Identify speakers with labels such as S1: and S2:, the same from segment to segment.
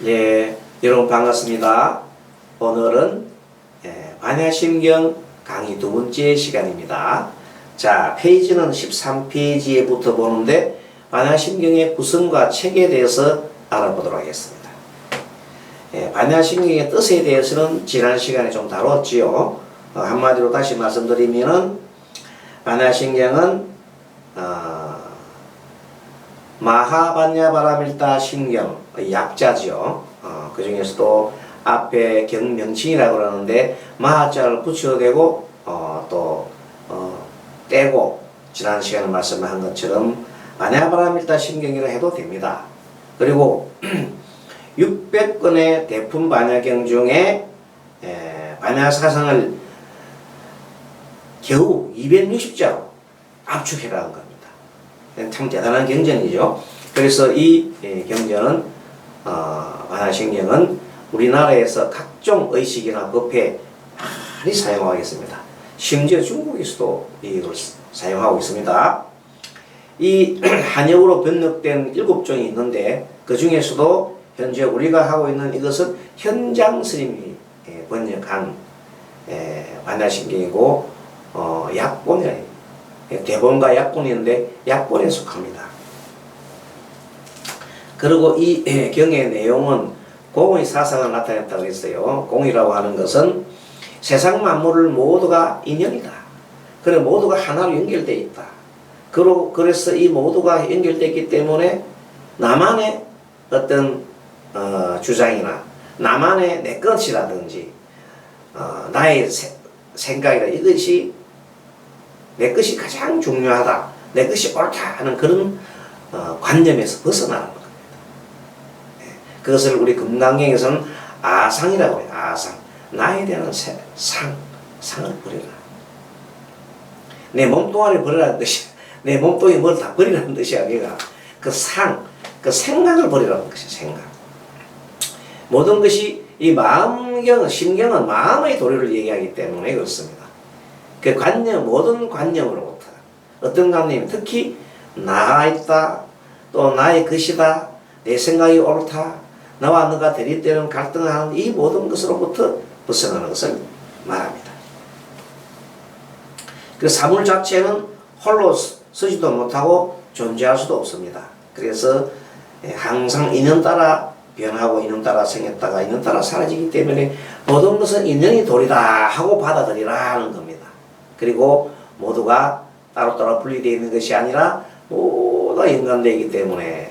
S1: 네, 여러분 반갑습니다. 오늘은 반야심경 강의 두 번째 시간입니다. 자, 페이지는 13페이지에부터 보는데 반야심경의 구성과 책에 대해서 알아보도록 하겠습니다. 반야심경의 뜻에 대해서는 지난 시간에 좀 다뤘지요. 한마디로 다시 말씀드리면은 반야심경은 마하반야바라밀타 심경 약자죠. 그 중에서도 앞에 경명칭이라고 그러는데 마하자를 붙여도 되고 떼고 지난 시간에 말씀한 것처럼 반야바라밀타 심경이라 해도 됩니다. 그리고 600권의 대품 반야경 중에 반야사상을 겨우 260자로 압축해라는 겁니다. 참 대단한 경전이죠. 그래서 이 경전은 반야심경은 우리나라에서 각종 의식이나 법에 많이 사용하고 있습니다. 심지어 중국에서도 이걸 사용하고 있습니다. 이 한역으로 번역된 7종이 있는데 그 중에서도 현재 우리가 하고 있는 이것은 현장 스님이 번역한 반야심경이고 약본이라 대본과 약본인데 약본에 속합니다. 그리고 이 경의 내용은 공의 사상을 나타냈다고 했어요. 공이라고 하는 것은 세상 만물을 모두가 인연이다. 그래 모두가 하나로 연결되어 있다. 그래서 이 모두가 연결되기 때문에 나만의 어떤 주장이나 나만의 내 것이라든지 나의 생각이라 이것이 내 것이 가장 중요하다. 내 것이 옳다 하는 그런 관념에서 벗어나는 겁니다. 그것을 우리 금강경에서는 아상이라고 해요. 아상. 나에 대한 상을 버리라. 내 몸뚱아리를 버리라는 뜻이 내 몸뚱이 뭘 다 버리라는 뜻이 아니라 그 생각을 버리라는 것이에요. 생각. 모든 것이 이 마음경, 심경은 마음의 도리를 얘기하기 때문에 그렇습니다. 그 관념, 모든 관념으로부터 어떤 관념이 특히 나가 있다, 또 나의 것이다, 내 생각이 옳다, 나와 너가 대립되는 갈등을 하는 이 모든 것으로부터 벗어나는 것을 말합니다. 그 사물 자체는 홀로 서지도 못하고 존재할 수도 없습니다. 그래서 항상 인연 따라 변하고 인연 따라 생겼다가 인연 따라 사라지기 때문에 모든 것은 인연이 도리다 하고 받아들이라는 겁니다. 그리고 모두가 따로따로 분리되어 있는 것이 아니라 모두가 연관되어 있기 때문에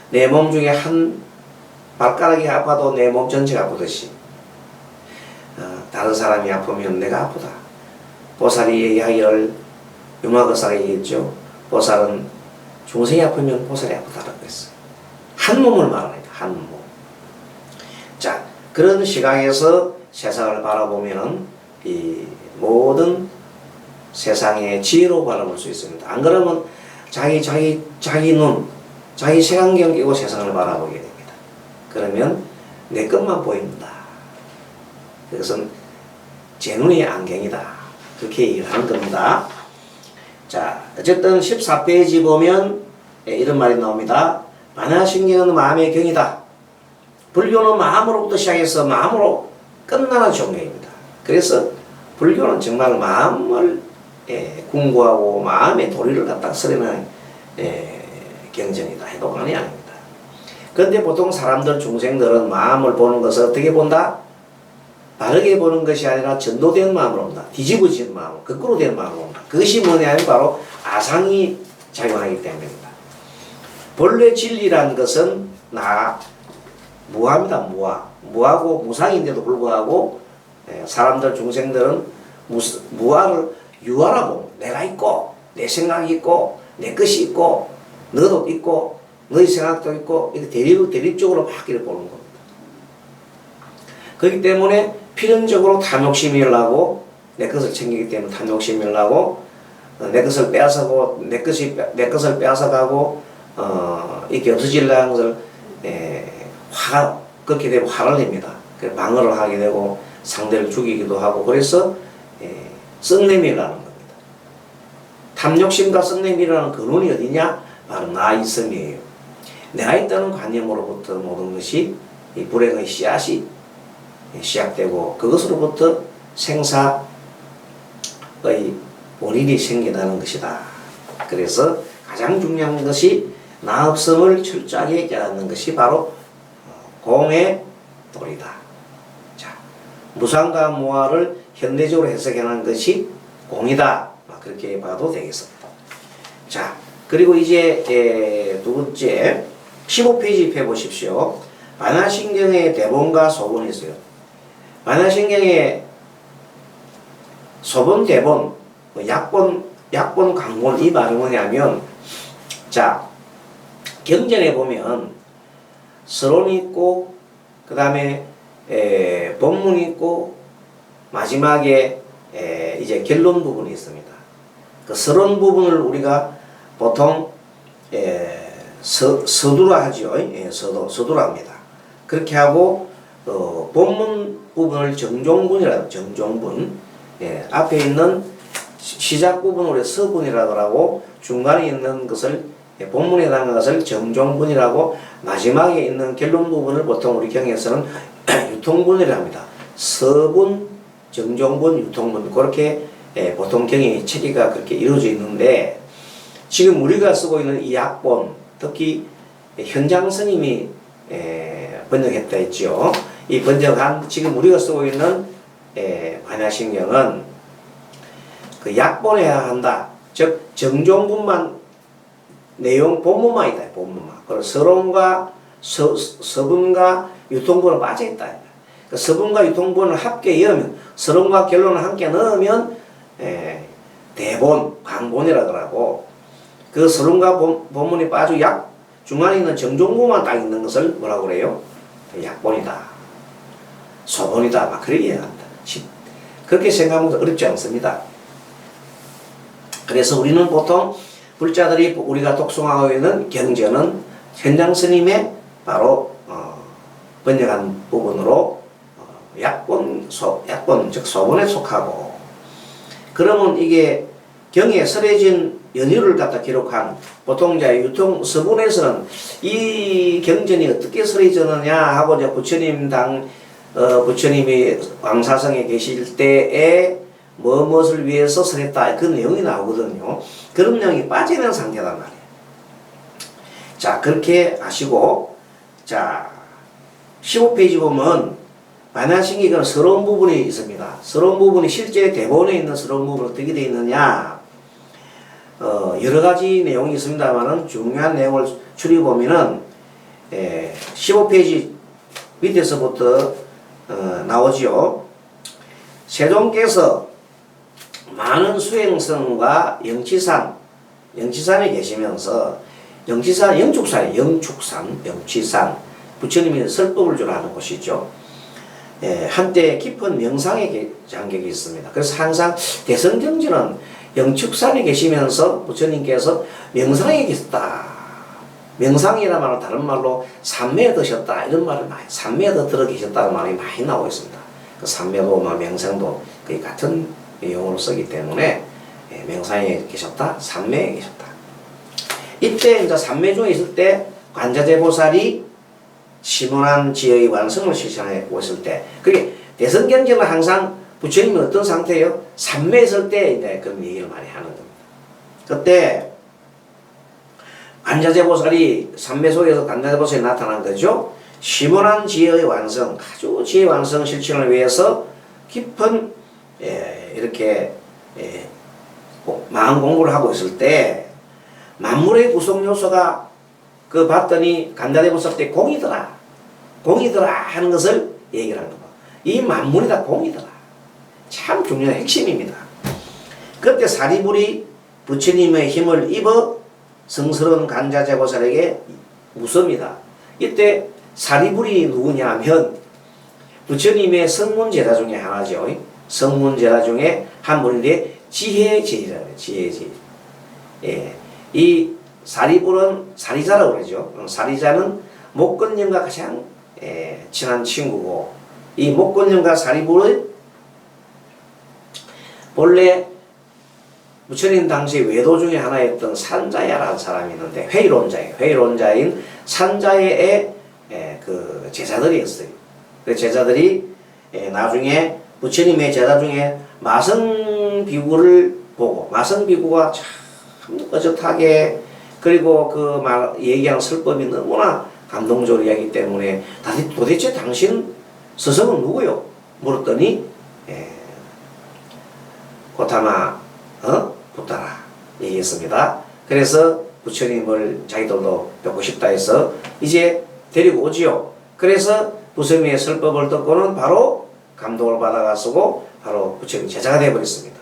S1: 내 몸 중에 한 발가락이 아파도 내 몸 전체가 아프듯이 다른 사람이 아프면 내가 아프다. 보살이 얘기하기를 유마거사가 얘기했죠. 보살은 중생이 아프면 보살이 아프다라고 했어요. 한 몸을 말합니다. 한 몸. 자, 그런 시각에서 세상을 바라보면은 이 모든 세상의 지혜로 바라볼 수 있습니다. 안 그러면 자기 눈, 자기 색안경 끼고 세상을 바라보게 됩니다. 그러면 내 것만 보인다. 그것은 제 눈의 안경이다. 그렇게 얘기를 하는 겁니다. 자, 어쨌든 14페이지 보면 이런 말이 나옵니다. 반야심경은 마음의 경이다. 불교는 마음으로부터 시작해서 마음으로 끝나는 종교입니다. 그래서 불교는 정말 마음을 궁구하고 마음의 도리를 갖다 쓰려는 경전이다 해도 과언이 아닙니다. 그런데 보통 사람들 중생들은 마음을 보는 것을 어떻게 본다? 바르게 보는 것이 아니라 전도된 마음으로 본다. 뒤집어진 마음, 거꾸로 된 마음으로 본다. 그것이 뭐냐면 바로 아상이 작용하기 때문입니다. 본래 진리란 것은 무아입니다. 무아고 무상인데도 불구하고 사람들 중생들은 무아를 유아라고 내가 있고 내 생각이 있고 내 것이 있고 너도 있고 너의 생각도 있고 이렇게 대립적으로 막 이렇게 보는 겁니다. 그렇기 때문에 필연적으로 탐욕심이 일어나고 내 것을 챙기기 때문에 탐욕심이 일어나고 내 것을 빼앗아고 내 것을 빼앗아가고 이렇게 없어지려는 것을 그렇게 되면 화를 냅니다. 방어를 하게 되고 상대를 죽이기도 하고 그래서 썩냄이라는 겁니다. 탐욕심과 썩냄이라는 근원이 어디냐? 바로 나 있음이에요. 내가 있다는 관념으로부터 모든 것이 이 불행의 씨앗이 시작되고 그것으로부터 생사의 원인이 생겨나는 것이다. 그래서 가장 중요한 것이 나 없음을 철저하게 깨닫는 것이 바로 공의 도리다. 자, 무상과 무아를 현대적으로 해석하는 것이 공이다. 그렇게 봐도 되겠습니다. 자, 그리고 이제 두 번째 15페이지 펴보십시오. 반야신경의 대본과 소본이 있어요. 반야신경의 소본, 대본, 약본, 강본, 이 말은 뭐냐면, 자, 경전에 보면 서론이 있고, 그 다음에 본문이 있고, 마지막에 이제 결론 부분이 있습니다. 그 서론 부분을 우리가 보통 서두라 하죠. 서두라 합니다. 그렇게 하고 본문 부분을 정종분이라고, 정종분. 앞에 있는 시작 부분을 서분이라고 하고, 중간에 있는 것을 본문에 해당하는 것을 정종분이라고, 마지막에 있는 결론 부분을 보통 우리 경에서는 유통분이라고 합니다. 서분, 정종분, 유통분, 그렇게 보통 경의 체계가 그렇게 이루어져 있는데, 지금 우리가 쓰고 있는 이 약본, 특히 현장 스님이 번역했다 했죠. 이 번역한 지금 우리가 쓰고 있는 반야신경은 그 약본해야 한다. 즉 정종분만 내용 본문만 있다. 본문만. 그리고 서론과 서분과 유통분은 빠져 있다. 그 서분과 유통분을 함께 넣으면, 서론과 결론을 함께 넣으면 대본, 강본이라고 하고, 그 서론과 본문이 빠져 중간에 있는 정종분만 딱 있는 것을 뭐라고 그래요? 약본이다. 소본이다. 막 그렇게 이해합니다. 그렇게 생각하면 어렵지 않습니다. 그래서 우리는 보통 불자들이 우리가 독송하고 있는 경전은 현장 스님의 바로 번역한 부분으로 약본, 즉 소본에 속하고, 그러면 이게 경에 설해진 연유를 갖다 기록한 보통 이제 유통 서본에서는 이 경전이 어떻게 설해졌느냐 하고 이제 부처님이 왕사성에 계실 때에 무엇을 위해서 설했다, 그 내용이 나오거든요. 그런 내용이 빠지는 상태란 말이에요. 자, 그렇게 하시고, 자 15페이지 보면 반야신경은 서론 부분이 있습니다. 서론 부분이 실제 대본에 있는 서론 부분은 어떻게 되어 있느냐, 여러 가지 내용이 있습니다만은 중요한 내용을 추려보면은 15페이지 밑에서부터 나오지요. 세종께서 많은 수행성과 영치산에 계시면서, 영축산, 부처님이 설법을 주로 하는 곳이죠. 한때 깊은 명상의 장격이 있습니다. 그래서 항상 대성경전은 영축산에 계시면서 부처님께서 명상에 계셨다. 명상이라는 말은 다른 말로 삼매에 드셨다, 이런 말을 많이, 삼매에 들어 계셨다는 말이 많이 나오고 있습니다. 그 삼매도 명상도 거의 같은 용어로 쓰기 때문에 명상에 계셨다, 삼매에 계셨다. 이때 이제 삼매 중에 있을 때 관자재 보살이 심원한 지혜의 완성을 실천하고 있을 때, 그게 대성경전은 항상 부처님이 어떤 상태예요? 삼매에 있을 때 이제 그런 얘기를 많이 하는 겁니다. 그때 관자재 보살이 삼매 속에서 관자재 보살이 나타난 거죠. 심원한 지혜의 완성, 아주 지혜 완성 실천을 위해서 깊은 이렇게 마음 공부를 하고 있을 때, 만물의 구성 요소가 그 봤더니 관자재 보살 때 공이더라 하는 것을 얘기를 하는 겁니다. 이 만물이 다 공이더라. 참 중요한 핵심입니다. 그때 사리불이 부처님의 힘을 입어 성스러운 관자재 보살에게 묻습니다. 이때 사리불이 누구냐 하면 부처님의 성문제자 중에 하나죠. 성문제자 중에 한 분인데 지혜제자라고 해요. 지혜제. 이 사리불은 사리자라고 그러죠. 사리자는 목건님과 가장 친한 친구고, 이 목건님과 사리불은 본래 부처님 당시 외도 중에 하나였던 산자야라는 사람이 있는데, 회의론자인 산자의 그 제자들이었어요. 그 제자들이 나중에 부처님의 제자 중에 마성비구를 보고, 마성비구가 참 어젓하게, 그리고 그 말 얘기하는 설법이 너무나 감동적으로 이야기하기 때문에 도대체 당신 스승은 누구요? 물었더니 고타마 부타라 얘기했습니다. 그래서 부처님을 자기들도 뵙고 싶다 해서 이제 데리고 오지요. 그래서 부처님의 설법을 듣고는 바로 감동을 받아가지고 바로 부처님 제자가 되어버렸습니다.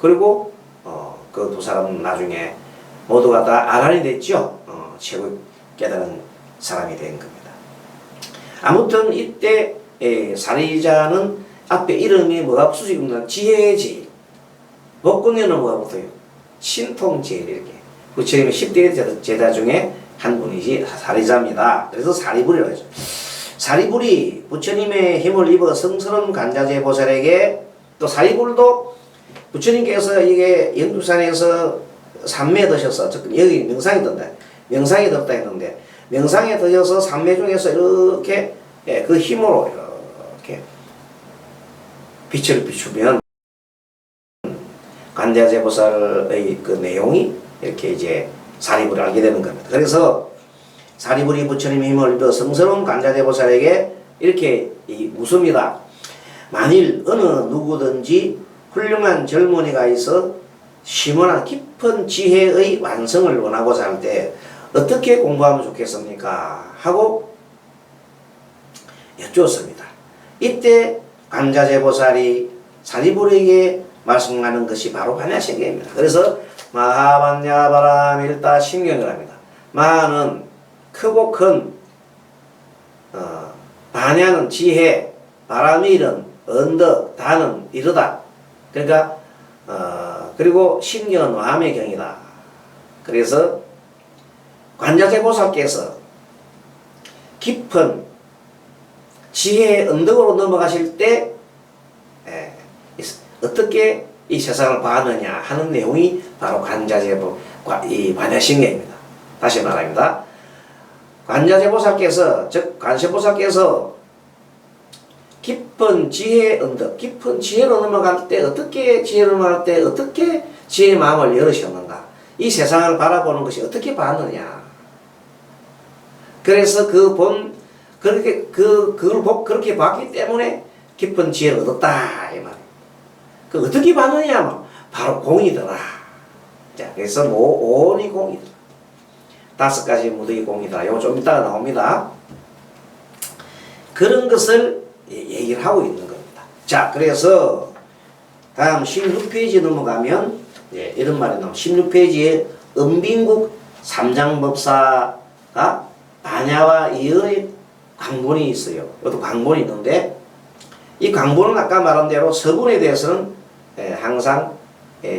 S1: 그리고 그 두 사람은 나중에 모두가 다 아란이 됐죠. 최고 깨달은 사람이 된 겁니다. 아무튼 이때 사리자는 앞에 이름이 뭐가 붙어있나? 지혜제일. 목건에는 뭐가 붙어요? 신통제일. 이렇게 부처님의 10대 제자 중에 한 분이지 사리자입니다. 그래서 사리불이라고 하죠. 사리불이 부처님의 힘을 입어 성스러운 관자재 보살에게, 또 사리불도 부처님께서 이게 영두산에서 삼매 드셔서, 여기 명상이 든다. 명상이 든다 했는데, 명상에 드셔서 삼매 중에서 이렇게 그 힘으로 이렇게 빛을 비추면 관자재 보살의 그 내용이 이렇게 이제 사리불을 알게 되는 겁니다. 그래서 사리불이 부처님의 힘을 입어 성스러운 관자재 보살에게 이렇게 묻습니다. 만일 어느 누구든지 훌륭한 젊은이가 있어 심오한 깊은 지혜의 완성을 원하고자 할 때 어떻게 공부하면 좋겠습니까? 하고 여쭈었습니다. 이때 관자재 보살이 사리불에게 말씀하는 것이 바로 반야신경입니다. 그래서 마하반야바라밀다 신경을 합니다. 마하는 크고 큰, 반야는 지혜, 바라밀은 언덕, 다는 이르다. 그러니까 그리고 신경은 마음의 경이다. 그래서 관자재 보살께서 깊은 지혜의 언덕으로 넘어가실 때 어떻게 이 세상을 봐느냐 하는 내용이 바로 관자재 이 반야신경입니다. 다시 말합니다. 관자재 보살께서, 즉 관세보살께서 깊은 지혜의 언덕, 깊은 지혜로 넘어갈 때 어떻게 지혜로 넘어갈 때 어떻게 지혜의 마음을 열으셨는가? 이 세상을 바라보는 것이 어떻게 봤느냐? 그래서 그렇게 봤기 때문에 깊은 지혜를 얻었다 이 말이에요. 그 어떻게 봤느냐? 바로 공이더라. 자, 그래서 오온이 공이더라. 5가지 무득이 공이다. 이거 좀 이따가 나옵니다. 그런 것을 얘기를 하고 있는 겁니다. 자, 그래서 다음 16페이지 넘어가면 이런 말이 나옵니다. 16페이지에 은빈국 삼장법사가 반야와 이의 광본이 있어요. 이것도 광본이 있는데 이 광본은 아까 말한 대로 서분에 대해서는 항상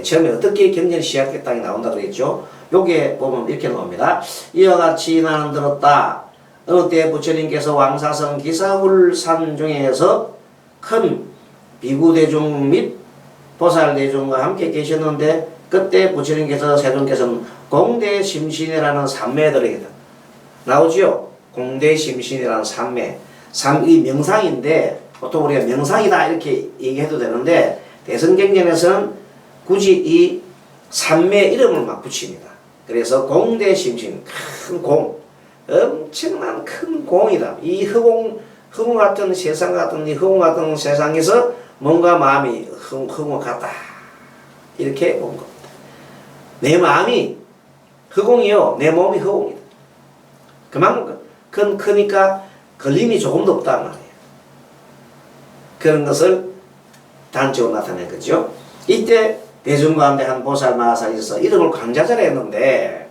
S1: 처음에 어떻게 경전이 시작했다고 나온다 그랬죠. 요게 보면 이렇게 나옵니다. 이와 같이 나는 들었다. 어느 때 부처님께서 왕사성 기사불산 중에서 큰 비구대중 및 보살대중과 함께 계셨는데 그때 부처님께서 세존께서는 공대심신이라는 산매들에게 나오지요. 공대심신이라는 산매. 이 명상인데 보통 우리가 명상이다 이렇게 얘기해도 되는데 대승경전에서는 굳이 이 산매 이름을 막 붙입니다. 그래서 공대심신, 큰 공, 엄청난 큰 공이다. 이 허공 같은 세상 같은 이 허공 같은 세상에서 뭔가 마음이 허공 같다. 이렇게 본 겁니다. 내 마음이 허공이요, 내 몸이 허공이다. 그만큼 크니까 걸림이 조금도 없단 말이에요. 그런 것을 단적으로 나타낸 거죠. 이때 대중 가운데 한 보살 마하살이 있어서 이름을 관자자라 했는데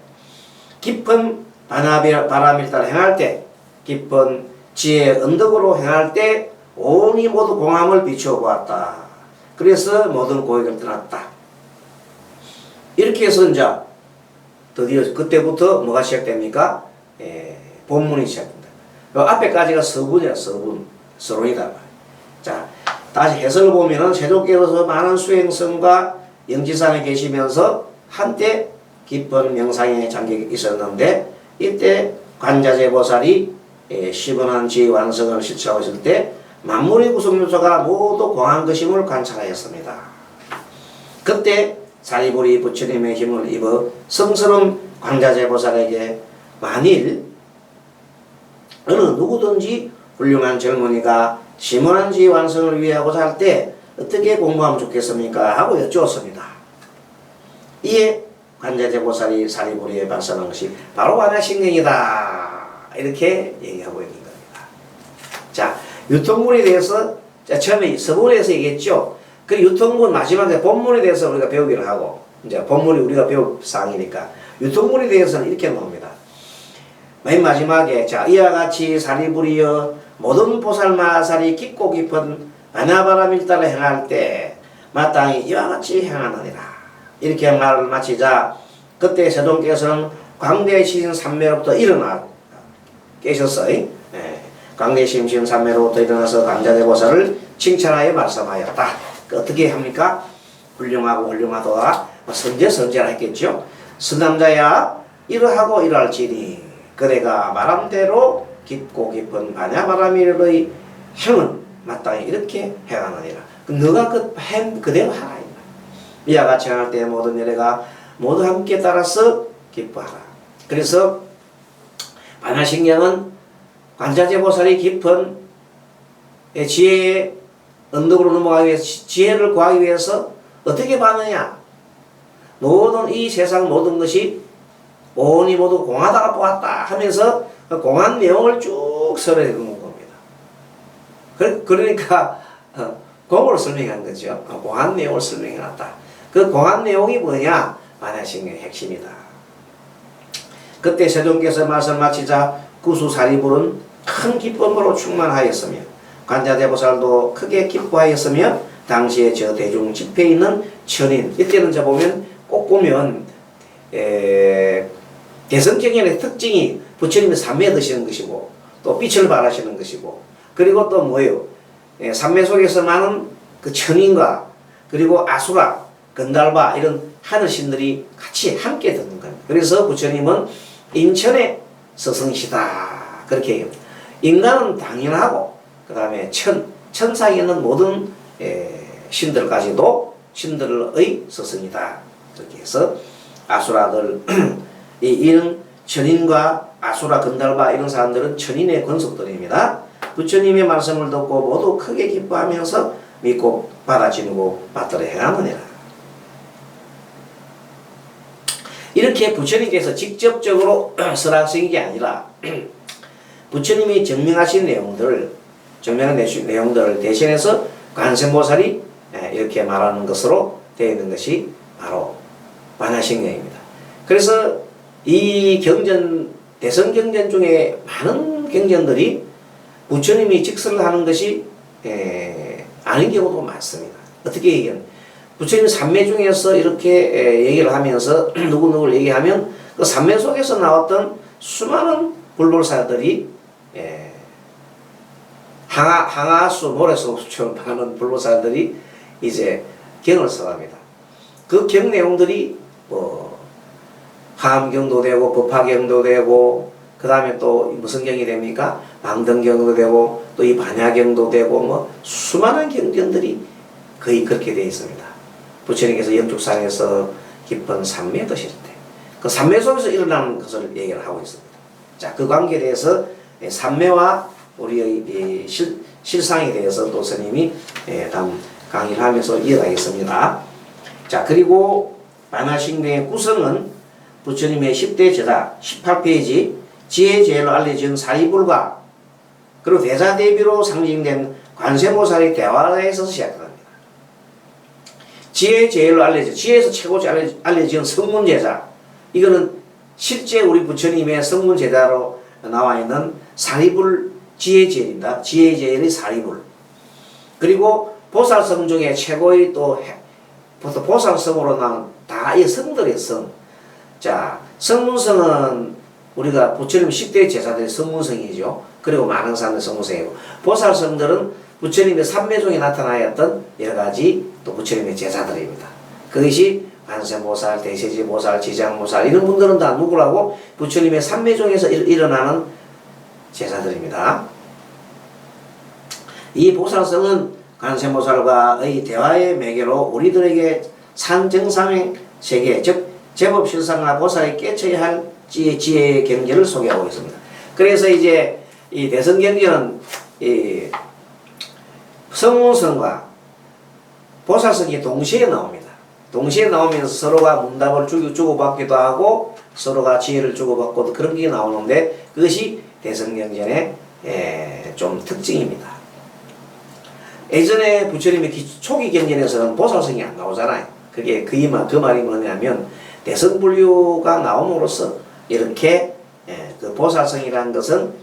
S1: 깊은 바람을 따라 행할 때 깊은 지혜의 언덕으로 행할 때 온이 모두 공함을 비추어 보았다. 그래서 모든 고액을 떠났다. 이렇게 해서 이제 드디어 그때부터 뭐가 시작됩니까? 본문이 시작됩니다. 앞에까지가 서분이야. 서론이다. 자, 다시 해설을 보면은 세종께서 많은 수행성과 영지산에 계시면서 한때 깊은 명상에 잠겨 있었는데 이때 관자재 보살이 10원한 지의 완성을 실천하고 있을 때 만물의 구성요소가 모두 공한 것임을 관찰하였습니다. 그때 사리불이 부처님의 힘을 입어 성스러운 관자재보살에게 만일 어느 누구든지 훌륭한 젊은이가 심원한 지의 완성을 위하고자 할 때 어떻게 공부하면 좋겠습니까? 하고 여쭈었습니다. 이에 관자재보살이 사리불이에 발설한 것이 바로 반야신경이다. 이렇게 얘기하고 있는 겁니다. 자, 유통문에 대해서 처음에 서문에서 얘기했죠. 그 유통문 마지막에 본문에 대해서 우리가 배우기를 하고, 이제 본문이 우리가 배울 사항이니까 유통문에 대해서는 이렇게 나옵니다. 맨 마지막에 자, 이와 같이 사리불이여 모든 보살마살이 깊고 깊은 반야바람일 따라 행할 때 마땅히 이와 같이 행하느니라. 이렇게 말을 마치자 그때 세존께서는 광대신 삼매로부터 일어나 계셨어요. 광대신 삼매로부터 일어나서 관자재보살을 칭찬하여 말씀하였다. 어떻게 합니까? 훌륭하고 훌륭하도다. 선제라 했겠죠. 선남자야 이러하고 이러할지니 그대가 말함대로 깊고 깊은 반야바라밀의 행은 마땅히 이렇게 행하느니라. 너가 그 행 그대로 하라. 이와 같이 행할 때 모든 예례가 모두 함께 따라서 기뻐하라. 그래서 반야신경은 관자재보살이 깊은 지혜의 언덕으로 넘어가기 위해서 지혜를 구하기 위해서 어떻게 받느냐? 모든 이 세상 모든 것이 온이 모두 공하다가 보았다 하면서 그 공한 내용을 쭉 설명해 놓은 겁니다. 그러니까 공으로 설명한 거죠. 공한 내용을 설명해 놨다. 그 공한 내용이 뭐냐? 반야신경의 핵심이다. 그때 세존께서 말씀 마치자 구수사리불은 큰 기쁨으로 충만하였으며 관자재보살도 크게 기뻐하였으며 당시에 저 대중 집회에 있는 천인, 이때는 저 보면 꼭 보면 대성경전의 특징이 부처님이 삼매 드시는 것이고 또 빛을 발하시는 것이고 그리고 또 뭐예요? 삼매 속에서 많은 그 천인과 그리고 아수라, 건달바 이런 하늘신들이 같이 함께 듣는 거예요. 그래서 부처님은 인천의 스승이시다. 그렇게 얘기합니다. 인간은 당연하고 그 다음에 천상에 있는 모든 신들까지도 신들의 스승이다. 그렇게 해서 아수라들 이는 천인과 아수라 건달바 이런 사람들은 천인의 권속들입니다. 부처님의 말씀을 듣고 모두 크게 기뻐하면서 믿고 받아지고 받들어 행하느니라. 이렇게 부처님께서 직접적으로 설하신 게 아니라 부처님이 증명하신 내용들을 대신해서 관세음보살이 이렇게 말하는 것으로 되어 있는 것이 바로 반야신경입니다. 그래서 이 대성경전 중에 많은 경전들이 부처님이 직설을 하는 것이 아닌 경우도 많습니다. 어떻게 얘기하면 부처님 삼매 중에서 이렇게 얘기를 하면서 누구누구를 얘기하면 그 삼매 속에서 나왔던 수많은 불보살들이 항아수, 모래수처럼 많은 불보살들이 이제 경을 써갑니다. 그 경 내용들이 뭐 화엄경도 되고 법화경도 되고 그 다음에 또 무슨 경이 됩니까? 망등경도 되고 또 이 반야경도 되고 뭐 수많은 경전들이 거의 그렇게 되어 있습니다. 부처님께서 영축상에서 깊은 삼매 드실 때 그 삼매 속에서 일어나는 것을 얘기를 하고 있습니다. 자, 그 관계에 대해서 삼매와 우리의 실상에 대해서 또 스님이 다음 강의를 하면서 이어가겠습니다. 자, 그리고 반야신경의 구성은 부처님의 10대 제자 18페이지 지혜제일로 알려진 사리불과 그리고 대사대비로 상징된 관세음보살의 대화에서 시작합니다. 지혜제일로 알려진, 지혜에서 최고로 알려진 성문제자, 이거는 실제 우리 부처님의 성문제자로 나와 있는 사리불 지혜제일입니다. 지혜제일의 사리불. 그리고 보살성 중에 최고의 또 보살성으로 나온 다 이 성들의 성. 자, 성문성은 우리가 부처님 10대 제자들의 성문성이죠. 그리고 많은 사람들의 성문성이고, 보살성들은 부처님의 삼매 중에 나타나였던 여러 가지 또 부처님의 제자들입니다. 그것이 관세모살, 대세지모살, 지장모살 이런 분들은 다 누구라고? 부처님의 삼매종에서 일어나는 제사들입니다. 이 보살성은 관세모살과의 대화의 매개로 우리들에게 산정상의 세계, 즉 제법실상과 보살이 깨쳐야 할 지혜의 경지를 소개하고 있습니다. 그래서 이제 이 대성경전은 이 성문성과 보살성이 동시에 나옵니다. 동시에 나오면서 서로가 문답을 주고받기도 하고 서로가 지혜를 주고받고 그런 게 나오는데 그것이 대성경전의 좀 특징입니다. 예전에 부처님의 초기 경전에서는 보살성이 안 나오잖아요. 그게 그 말이 뭐냐면 대성불교가 나옴으로써 이렇게 그 보살성이라는 것은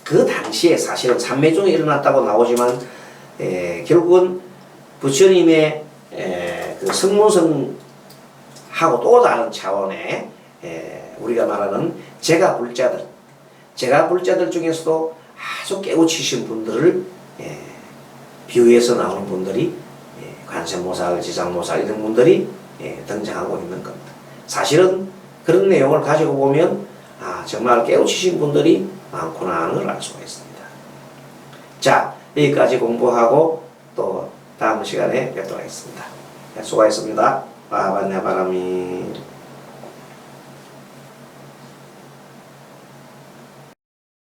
S1: 그 당시에 사실은 삼매종이 일어났다고 나오지만 결국은 부처님의 그 성문성하고 또 다른 차원의 우리가 말하는 제가불자들 중에서도 아주 깨우치신 분들을 비유해서 나오는 분들이 관세모살, 지장모살 이런 분들이 등장하고 있는 겁니다. 사실은 그런 내용을 가지고 보면 정말 깨우치신 분들이 많구나 하는 걸 알 수가 있습니다. 자, 여기까지 공부하고 또 다음 시간에 뵙도록 하겠습니다. 수고하셨습니다. 바바냐 바람이